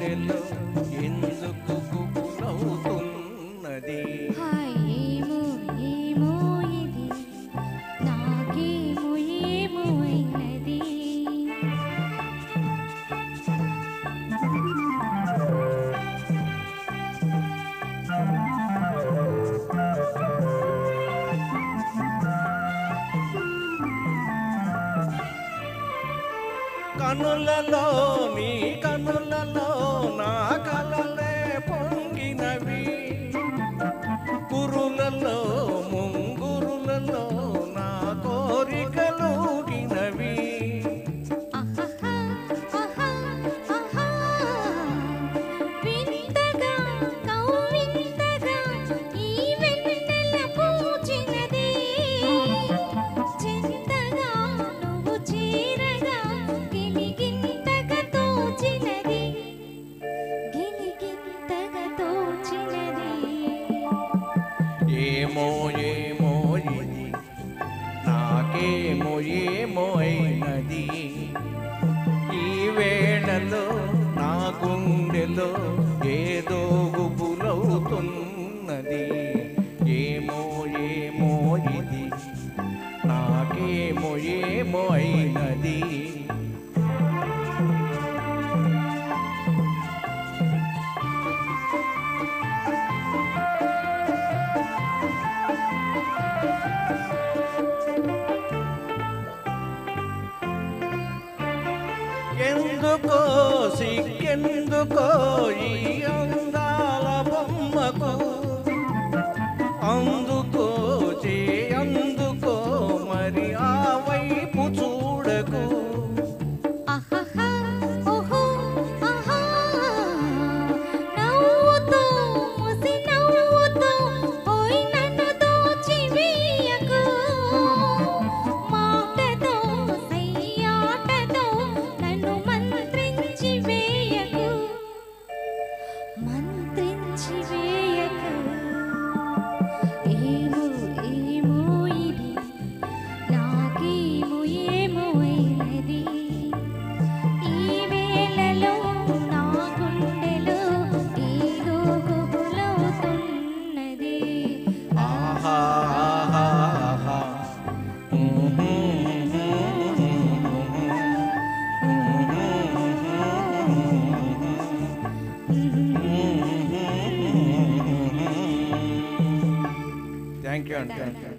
గుండెలో ఎందుకు గుబులవుతున్నది? ఏమో ఏమో ఇది నాకేమో ఏమో అయినది. కనులలో నీ కనులలో నా కలలే పొంగినవి, కురులలో ముంగురులలో నా కోరికలుగినవి. వింతగా కవ్వింతగా ఈ వెన్నెల పూచినది, చింతగా నువ్వు చీరగా గిలిగింతగా తోచినది, గిలిగింతగా తోచినది. ఏమో ఏమో ఇది నాకేమో ఏమో అయినది. ఈ వేళలో నా గుండెలో ఏదో గుబులవుతున్నది. ఏమో ఏమో ఇది నాకేమో ఏమో అయినది. ఎందుకో సిగ్గెందుకో ఈ అందాల బొమ్మకు, అందుకో అందుకో మరి ఆ వైపు చూడకు. ఆహాహా ఓహో ఆహా నవ్వుతో ముసి నవ్వుతో ఓయ్ నన్ను దోచి వేయకు, మాటతో సయ్యాటతో నన్ను మంత్రించి వేయకు, మంత్రించి వేయకు. ఏమో ఏమో ఇది నాకేమో ఏమో అయినది. ఈ వేళలో నా గుండెలో ఏదో గుబులవుతున్నది. ఆహా ఆహా ఆహా. థ్యాంక్ యూ అండి.